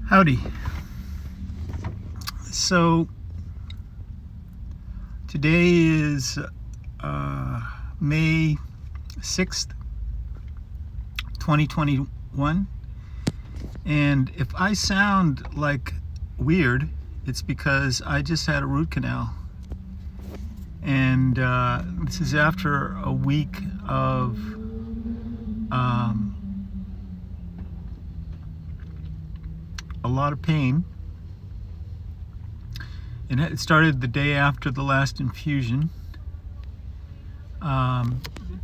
Howdy. So today is May 6th, 2021, and if I sound like weird, it's because I just had a root canal, and this is after a week of a lot of pain. And it started the day after the last infusion.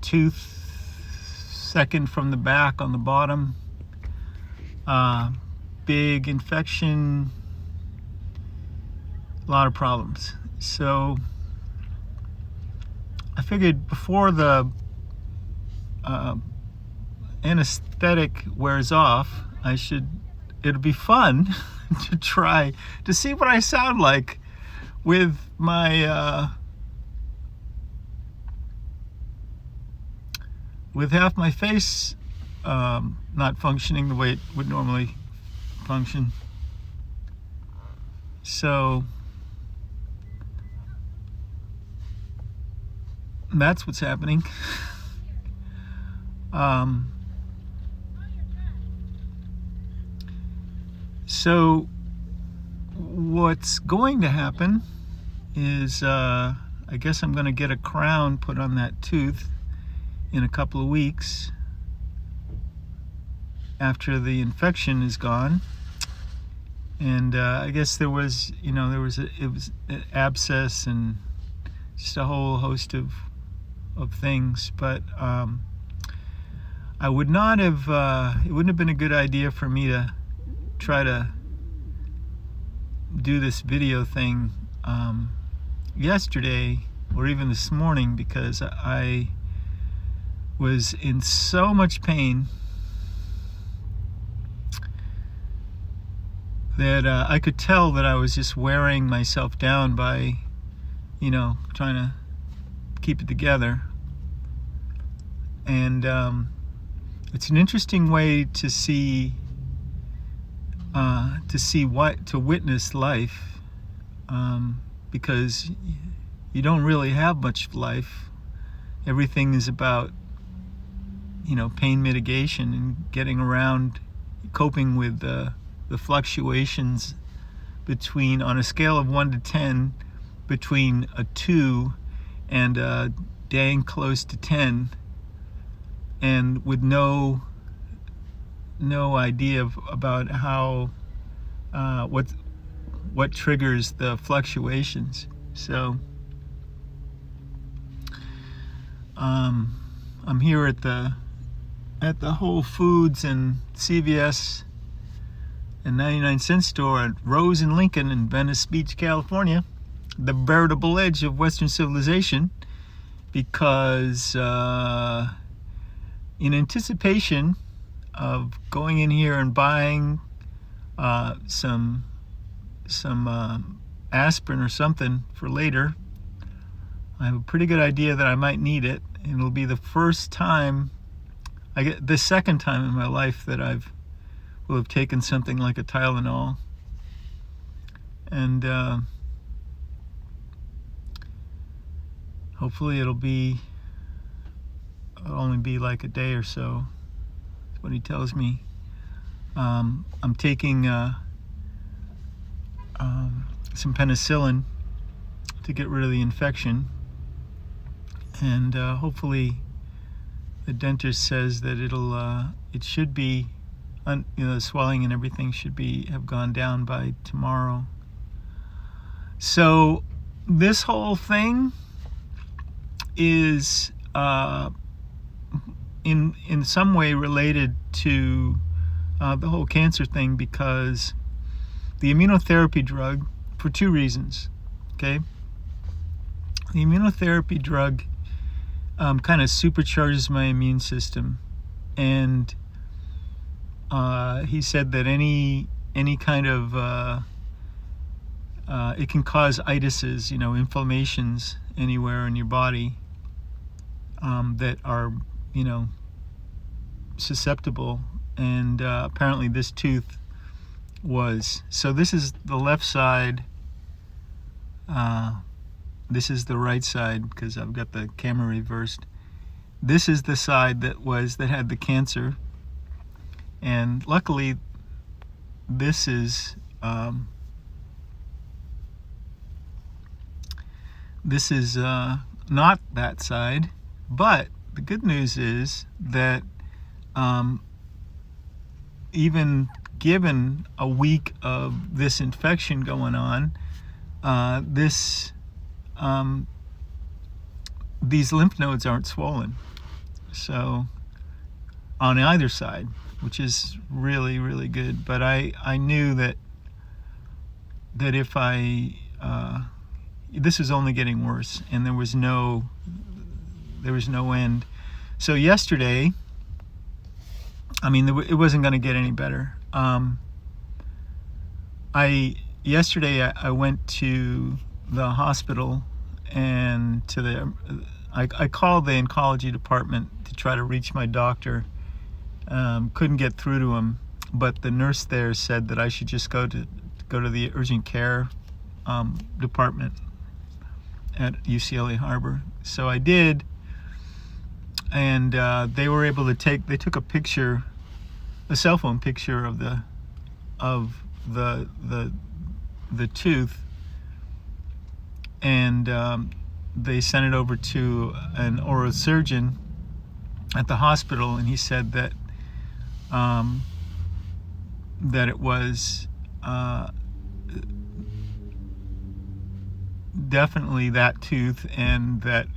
Tooth second from the back on the bottom. Big infection. A lot of problems. So I figured before the anesthetic wears off, it'll be fun to try to see what I sound like with my with half my face not functioning the way it would normally function. So that's what's happening. So what's going to happen is I guess I'm going to get a crown put on that tooth in a couple of weeks after the infection is gone. And I guess it was an abscess and just a whole host of things, but I would not have it wouldn't have been a good idea for me to try to do this video thing yesterday or even this morning, because I was in so much pain that I could tell that I was just wearing myself down by trying to keep it together. And it's an interesting way to witness life, because you don't really have much life. Everything is about pain mitigation and getting around, coping with the fluctuations between, on a scale of 1 to 10, between a 2 and dang close to 10, and with no idea about how what triggers the fluctuations. So I'm here at the Whole Foods and CVS and 99-cent store at Rose and Lincoln in Venice Beach, California, the veritable edge of Western civilization, because in anticipation of going in here and buying some aspirin or something for later. I have a pretty good idea that I might need it, and it'll be the second time in my life that will have taken something like a Tylenol. And hopefully it'll only be like a day or so. That's what he tells me. I'm taking some penicillin to get rid of the infection, and hopefully the dentist says that it should be, the swelling and everything should have gone down by tomorrow. So this whole thing is in some way related to the whole cancer thing, because the immunotherapy drug, for two reasons, okay? The immunotherapy drug kind of supercharges my immune system, and he said that any kind of it can cause itises, inflammations anywhere in your body that are susceptible. And apparently this tooth was. So this is the left side. This is the right side because I've got the camera reversed. This is the side that had the cancer, and luckily this is not that side. But the good news is that even given a week of this infection going on, these lymph nodes aren't swollen. So on either side, which is really, really good. But I knew that if this was only getting worse, and there was no end. So yesterday, it wasn't going to get any better. Yesterday I went to the hospital and I called the oncology department to try to reach my doctor. Couldn't get through to him, but the nurse there said that I should just go to the urgent care department at UCLA Harbor. So I did, and they were able to they took a picture, a cell phone picture of the tooth, and they sent it over to an oral surgeon at the hospital, and he said that it was definitely that tooth, and that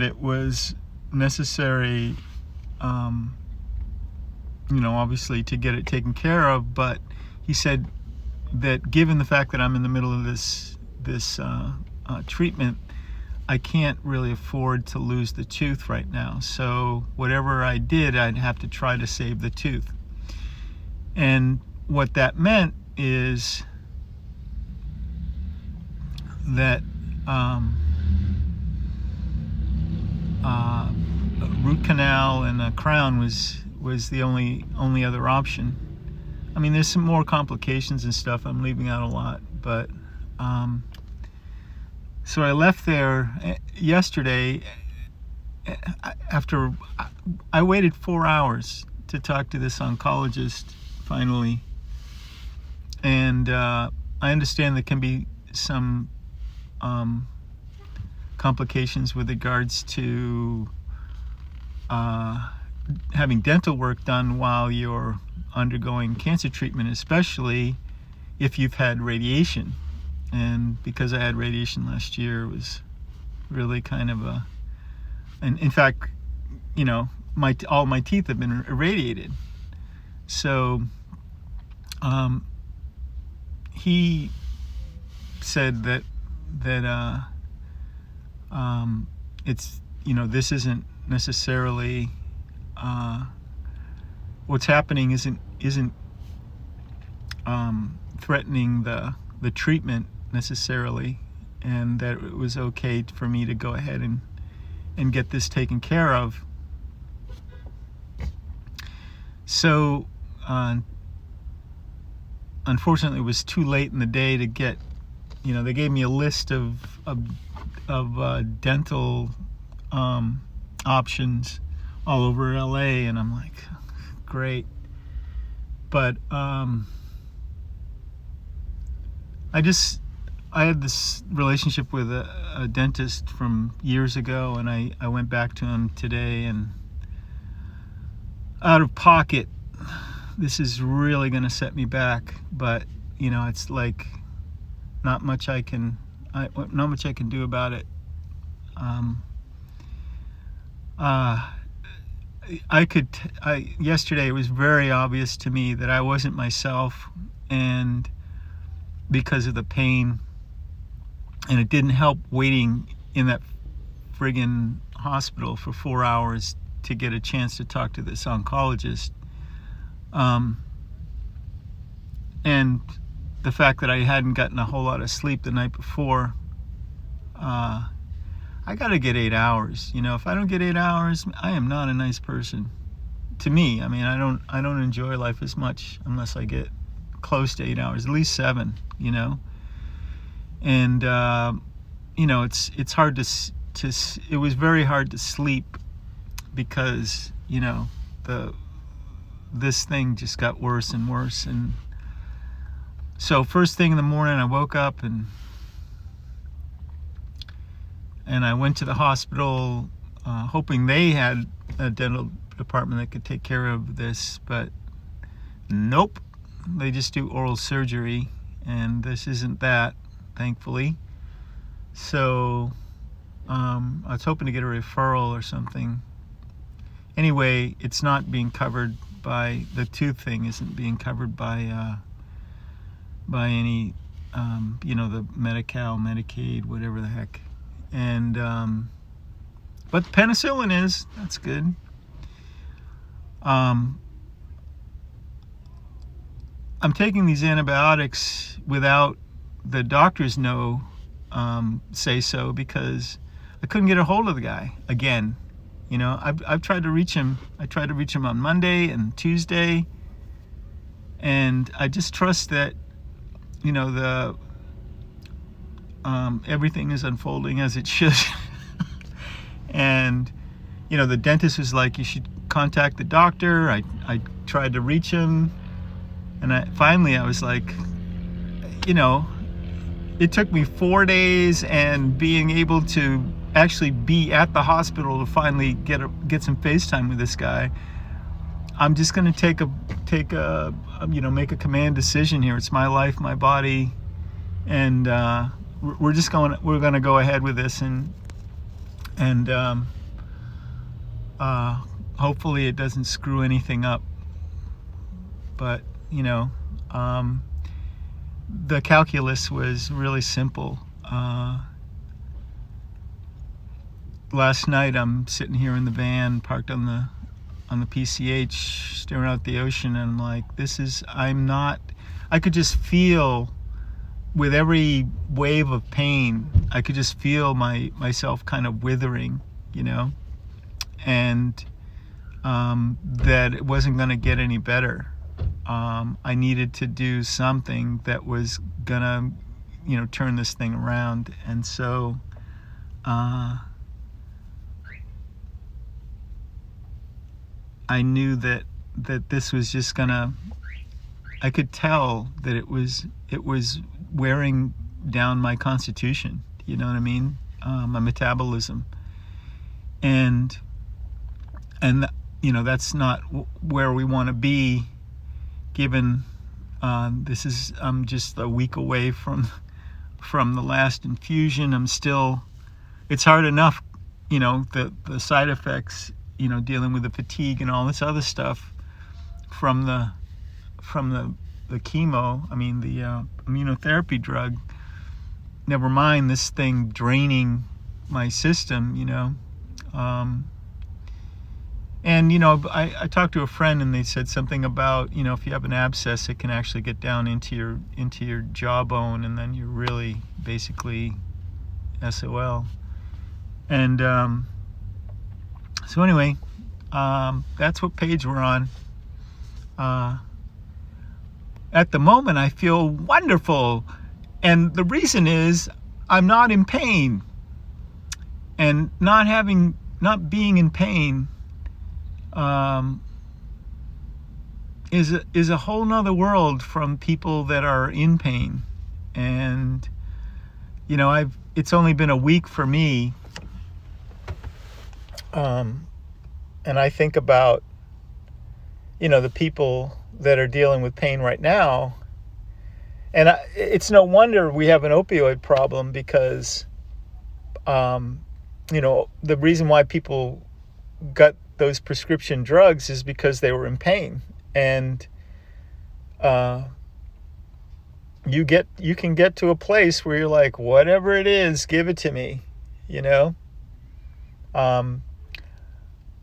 it was necessary, obviously, to get it taken care of. But he said that given the fact that I'm in the middle of this treatment, I can't really afford to lose the tooth right now. So whatever I did, I'd have to try to save the tooth. And what that meant is that a root canal and a crown was the only other option. There's some more complications and stuff. I'm leaving out a lot, but so I left there yesterday. After I waited 4 hours to talk to this oncologist finally, and I understand there can be some complications with regards to having dental work done while you're undergoing cancer treatment, especially if you've had radiation. And because I had radiation last year, it was really kind of and in fact, all my teeth have been irradiated. So he said that it's, this isn't necessarily what's happening isn't threatening the treatment necessarily, and that it was okay for me to go ahead and get this taken care of. So unfortunately, it was too late in the day to get, they gave me a list of dental options all over LA, and I'm like, great. But I had this relationship with a dentist from years ago, and I went back to him today, and out of pocket, this is really going to set me back. But it's like not much I can do about it. Yesterday it was very obvious to me that I wasn't myself, and because of the pain, and it didn't help waiting in that friggin' hospital for 4 hours to get a chance to talk to this oncologist. And the fact that I hadn't gotten a whole lot of sleep the night before, I gotta get 8 hours. If I don't get 8 hours, I am not a nice person. To me, I don't enjoy life as much unless I get close to 8 hours, at least 7, you know. And you know, it's hard it was very hard to sleep because, you know, this thing just got worse and worse. And so first thing in the morning, I woke up and I went to the hospital, hoping they had a dental department that could take care of this, but nope, they just do oral surgery, and this isn't that, thankfully. So I was hoping to get a referral or something. Anyway, it's not being covered by, the tooth thing isn't being covered by any, you know, the Medi-Cal, Medicaid, whatever the heck. And but penicillin is, that's good. I'm taking these antibiotics without the doctors say so, because I couldn't get a hold of the guy again. You know, I've tried to reach him. I tried to reach him on Monday and Tuesday, and I just trust that, you know, everything is unfolding as it should. And, you know, the dentist was like, you should contact the doctor. I tried to reach him, and finally I was like, you know, it took me 4 days and being able to actually be at the hospital to finally get some FaceTime with this guy. I'm just going to you know, make a command decision here. It's my life, my body, and we're going to go ahead with this, and hopefully it doesn't screw anything up. But, you know, the calculus was really simple. Last night I'm sitting here in the van, parked on the PCH, staring out the ocean, and I'm like, I could just feel, with every wave of pain, I could just feel myself kind of withering, you know, and that it wasn't going to get any better. I needed to do something that was gonna, you know, turn this thing around. And so I knew that this was just gonna, I could tell that it was wearing down my constitution, you know what I mean, my metabolism, and you know, that's not where we want to be, given I'm just a week away from the last infusion. It's hard enough, you know, the side effects, you know, dealing with the fatigue and all this other stuff from the chemo, I mean the immunotherapy drug, never mind this thing draining my system, you know. And, you know, I talked to a friend, and they said something about, you know, if you have an abscess, it can actually get down into your jawbone, and then you're really basically SOL. And so anyway, that's what page we're on. At the moment, I feel wonderful, and the reason is I'm not in pain, and not being in pain is a whole nother world from people that are in pain. And, you know, it's only been a week for me, and I think about, you know, the people that are dealing with pain right now, and it's no wonder we have an opioid problem, because you know, the reason why people got those prescription drugs is because they were in pain. And you can get to a place where you're like, whatever it is, give it to me, you know.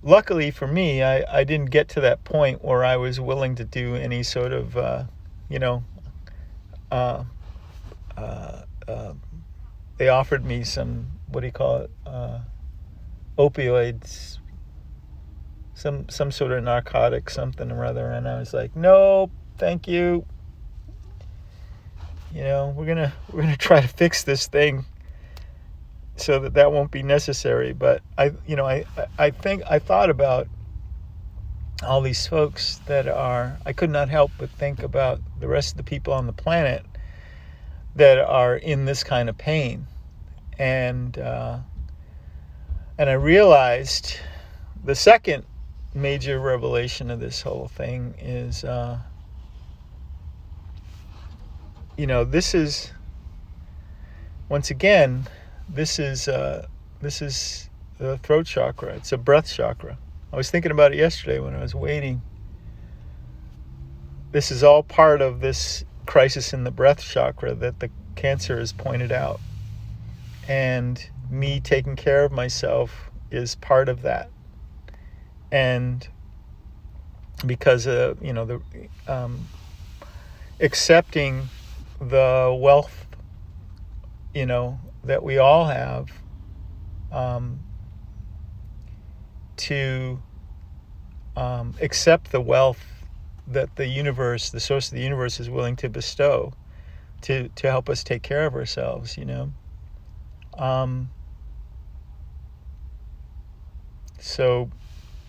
Luckily for me, I didn't get to that point where I was willing to do any sort of you know, they offered me some, what do you call it, opioids, some sort of narcotic, something or other, and I was like, nope, thank you, we're gonna try to fix this thing so that won't be necessary. But I thought about all these folks I could not help but think about the rest of the people on the planet that are in this kind of pain. And I realized the second major revelation of this whole thing is, this is, once again, this is the throat chakra. It's a breath chakra. I was thinking about it yesterday when I was waiting. This is all part of this crisis in the breath chakra that the cancer has pointed out. And me taking care of myself is part of that. And because accepting the wealth, that we all have, to accept the wealth that the universe, the source of the universe, is willing to bestow to help us take care of ourselves, So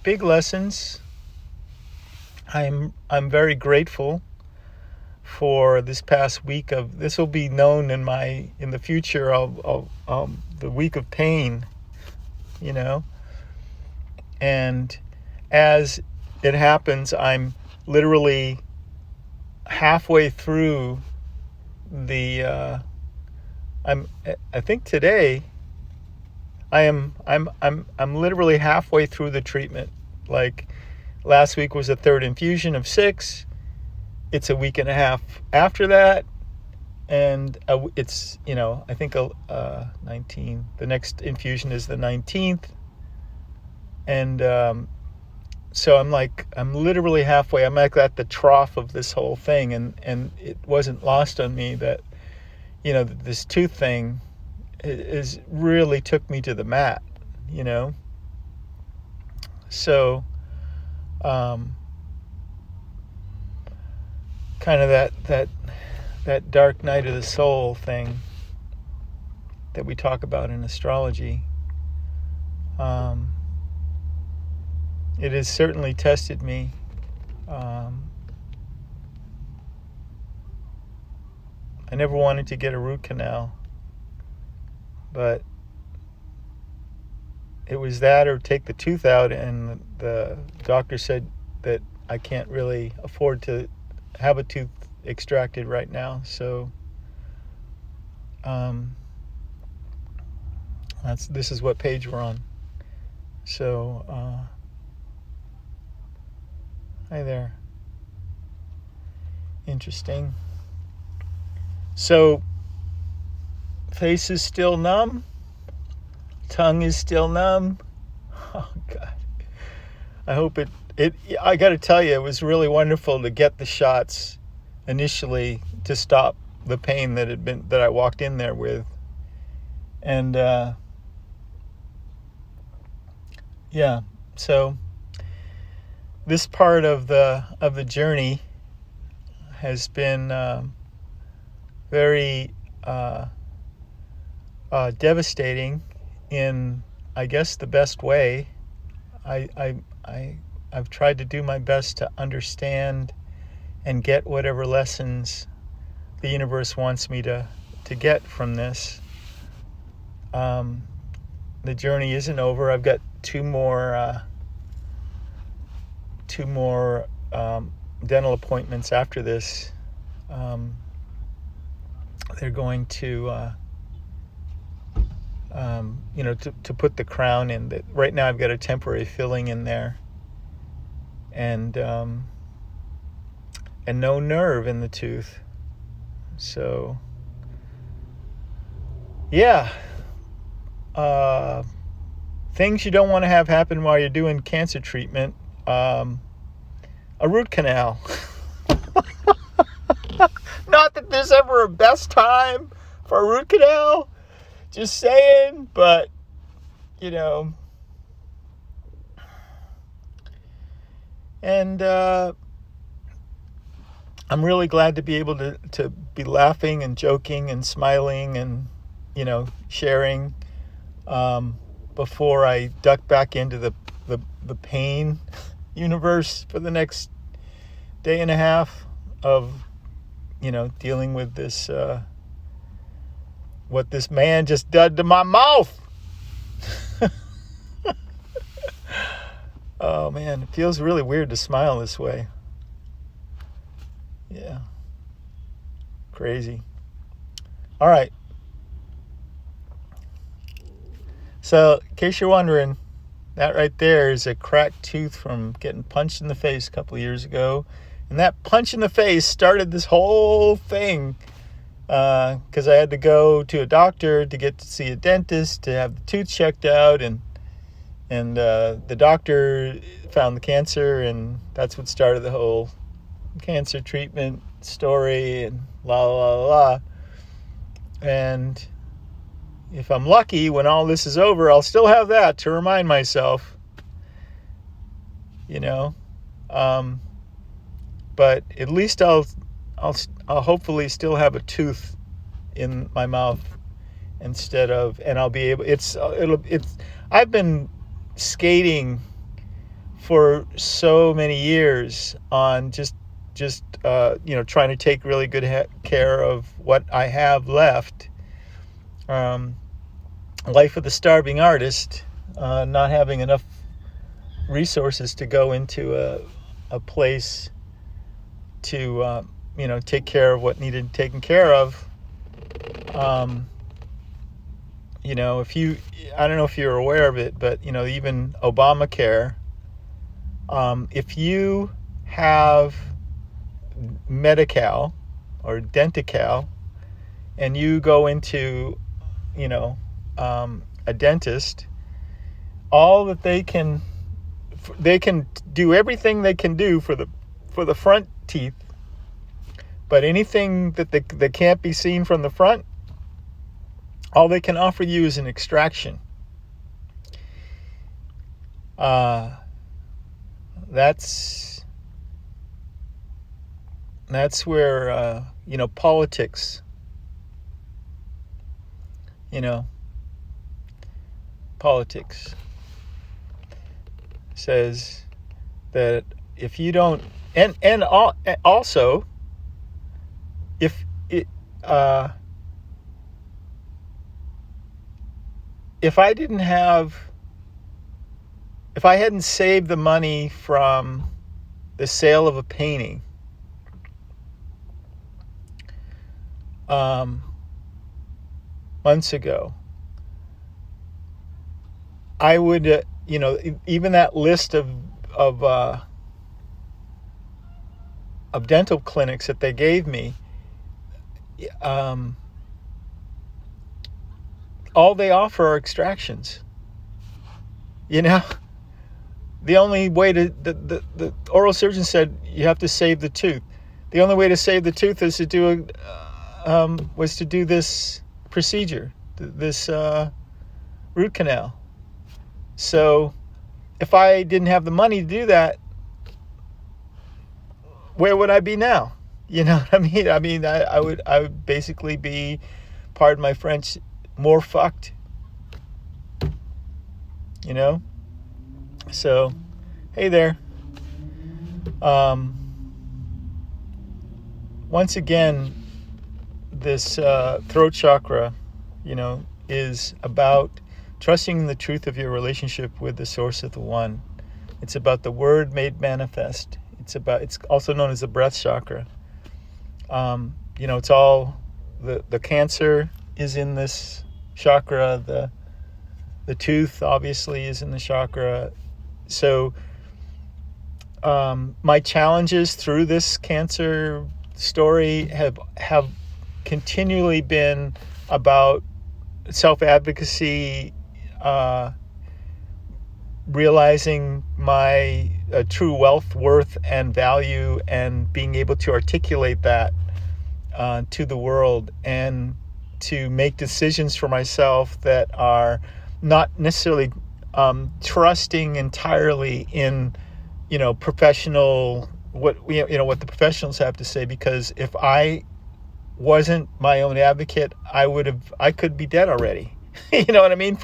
big lessons. I'm very grateful for this past week of, this will be known in the future of the week of pain, and as it happens, I'm literally halfway through I think today I'm literally halfway through the treatment. Like, last week was the third infusion of 6. It's a week and a half after that, and it's I think 19. The next infusion is the 19th, and so I'm literally halfway. I'm like at the trough of this whole thing, and it wasn't lost on me that this tooth thing is really took me to the mat, so kind of that dark night of the soul thing that we talk about in astrology. It has certainly tested me. I never wanted to get a root canal, but it was that or take the tooth out, and the doctor said that I can't really afford to have a tooth extracted right now. So this is what page we're on. So hi there. Interesting. So face is still numb, tongue is still numb. Oh God, I hope it I got to tell you, it was really wonderful to get the shots initially to stop the pain that I walked in there with. And so this part of the journey has been very devastating in, I guess, the best way. I've tried to do my best to understand and get whatever lessons the universe wants me to get from this. The journey isn't over. I've got two more dental appointments after this. They're going to to put the crown in. Right now I've got a temporary filling in there, and no nerve in the tooth. So things you don't want to have happen while you're doing cancer treatment. A root canal. Not that there's ever a best time for a root canal, just saying, but and I'm really glad to be able to be laughing and joking and smiling and, sharing, before I duck back into the pain universe for the next day and a half of, dealing with this, what this man just did to my mouth. Oh man, it feels really weird to smile this way. Yeah. Crazy. All right. So, in case you're wondering, that right there is a cracked tooth from getting punched in the face a couple of years ago. And that punch in the face started this whole thing, because I had to go to a doctor to get to see a dentist to have the tooth checked out, and the doctor found the cancer, and that's what started the whole cancer treatment story, and la la la la. And if I'm lucky, when all this is over, I'll still have that to remind myself, but at least I'll hopefully still have a tooth in my mouth instead of, and I'll be able. I've been skating for so many years on just trying to take really good care of what I have left. Life of the starving artist, not having enough resources to go into a place to take care of what needed taken care of. I don't know if you're aware of it, but even Obamacare, if you have Medi-Cal or Denti-Cal and you go into a dentist, all that they can do everything they can do for the front teeth, but anything that they can't be seen from the front, all they can offer you is an extraction. That's where politics, politics says that if you don't, and also if I hadn't saved the money from the sale of a painting, months ago, I would, even that list of dental clinics that they gave me, all they offer are extractions. The only way the oral surgeon said you have to save the tooth. The only way to save the tooth is to do was to do this procedure, this root canal. So if I didn't have the money to do that, where would I be now? You know what I mean? I would basically be, pardon my French, more fucked. So, hey there. Once again, this throat chakra, is about trusting the truth of your relationship with the source of the one. It's about the word made manifest. It's also known as the breath chakra. It's all the cancer is in this chakra. The tooth obviously is in the chakra. So my challenges through this cancer story have continually been about self-advocacy, realizing my true wealth, worth, and value, and being able to articulate that to the world, and to make decisions for myself that are not necessarily trusting entirely in professional what what the professionals have to say, because if I wasn't my own advocate, I could be dead already. You know what I mean?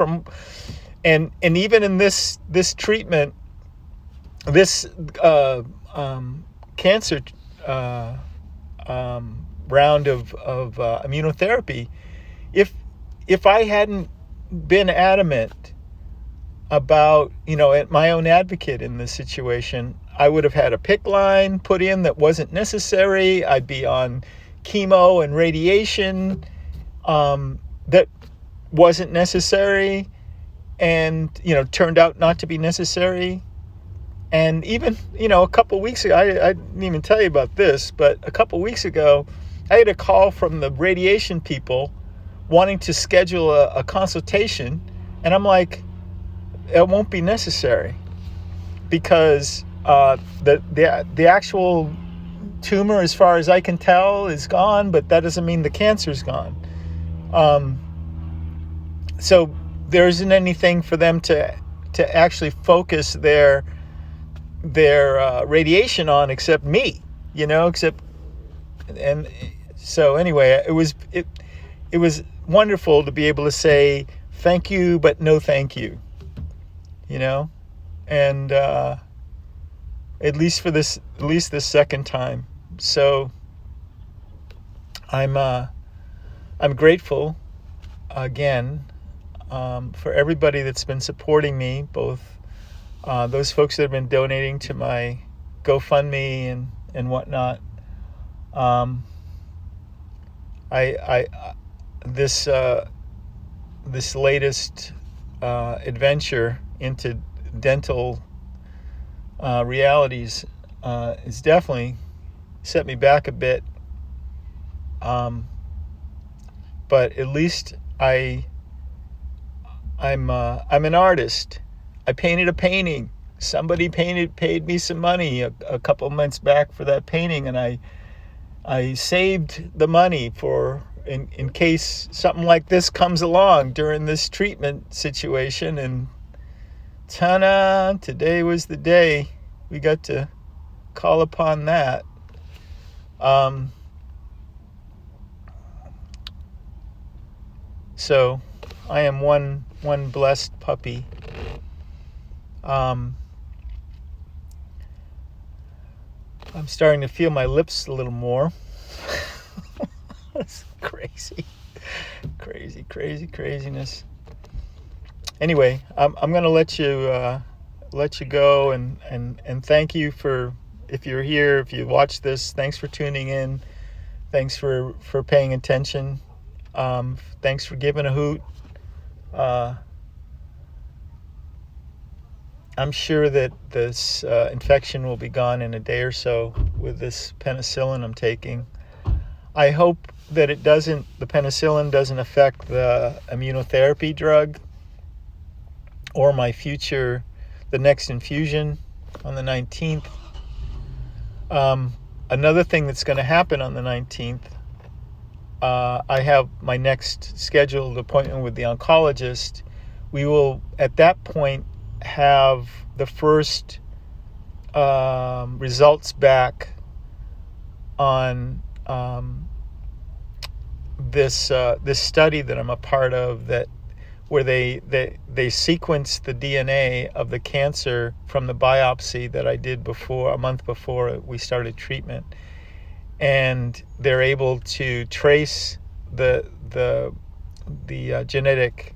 And even in this treatment, this cancer round of immunotherapy, if I hadn't been adamant about, my own advocate in this situation, I would have had a PICC line put in that wasn't necessary. I'd be on chemo and radiation that wasn't necessary, and turned out not to be necessary. And even a couple weeks ago, I didn't even tell you about this, but a couple weeks ago I had a call from the radiation people wanting to schedule a consultation, and I'm like, it won't be necessary, because the actual tumor, as far as I can tell, is gone, but that doesn't mean the cancer's gone. So there isn't anything for them to actually focus their radiation on except me, and so anyway, it was wonderful to be able to say thank you, but no thank you, and at least this second time. So I'm grateful again for everybody that's been supporting me, both those folks that have been donating to my GoFundMe and whatnot. This latest adventure into dental realities has definitely set me back a bit, but at least I'm an artist. I painted a painting. Somebody paid me some money a couple months back for that painting, and I saved the money for in case something like this comes along during this treatment situation. And ta-da, today was the day we got to call upon that. So I am one blessed puppy. I'm starting to feel my lips a little more. That's craziness. Anyway, I'm gonna let you go, and thank you for, if you're here, if you watch this, thanks for tuning in, thanks for paying attention, thanks for giving a hoot. I'm sure that this infection will be gone in a day or so with this penicillin I'm taking. I hope that the penicillin doesn't affect the immunotherapy drug or the next infusion on the 19th. Another thing that's going to happen on the 19th, I have my next scheduled appointment with the oncologist. We will, at that point, have the first results back on this study that I'm a part of, where they sequenced the DNA of the cancer from the biopsy that I did a month before we started treatment, and they're able to trace the genetic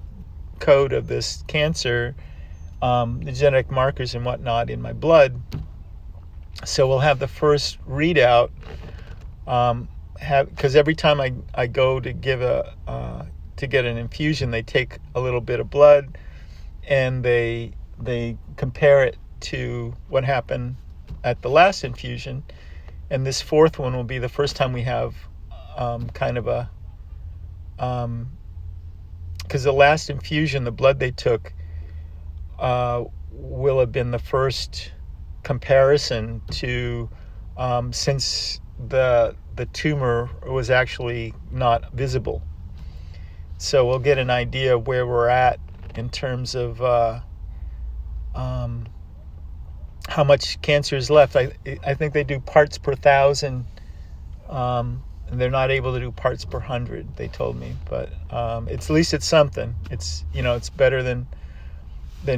code of this cancer, the genetic markers and whatnot in my blood. So we'll have the first readout, because every time I go to give to get an infusion, they take a little bit of blood and they compare it to what happened at the last infusion. And this fourth one will be the first time we have kind of a, because the last infusion, the blood they took will have been the first comparison to since the tumor was actually not visible. So we'll get an idea of where we're at in terms of how much cancer is left. I think they do parts per thousand, and they're not able to do parts per hundred, they told me. But at least it's something. It's, it's better than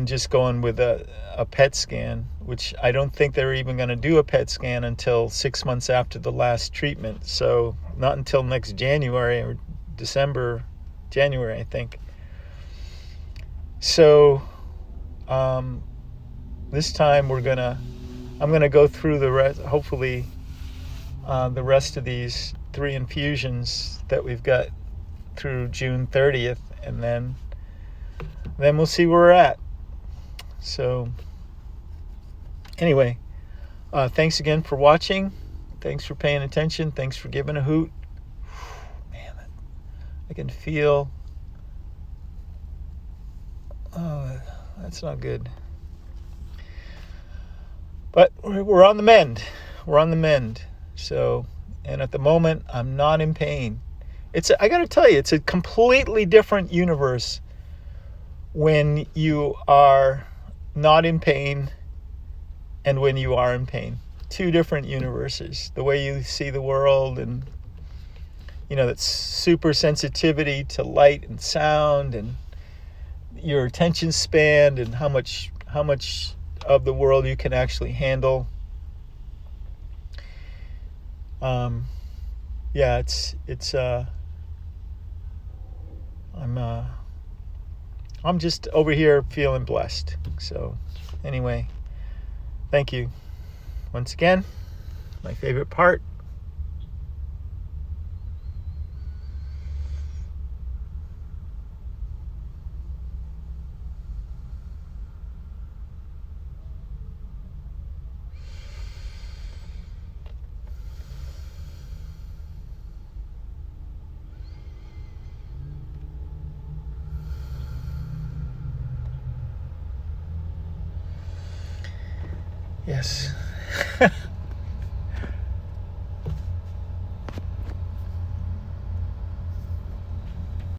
just going with a PET scan, which I don't think they're even going to do a PET scan until 6 months after the last treatment. So not until next January or January, I think. So this time I'm gonna go through the rest, hopefully the rest of these 3 infusions that we've got through June 30th, and then we'll see where we're at. So anyway, thanks again for watching. Thanks for paying attention. Thanks for giving a hoot. Man, I can feel, oh, that's not good. But we're on the mend. We're on the mend. So, and at the moment, I'm not in pain. I got to tell you, it's a completely different universe when you are not in pain and when you are in pain. 2 different universes. The way you see the world, and that super sensitivity to light and sound, and your attention span, and how much of the world you can actually handle. Yeah, I'm just over here feeling blessed. So anyway, thank you once again. My favorite part. Yes.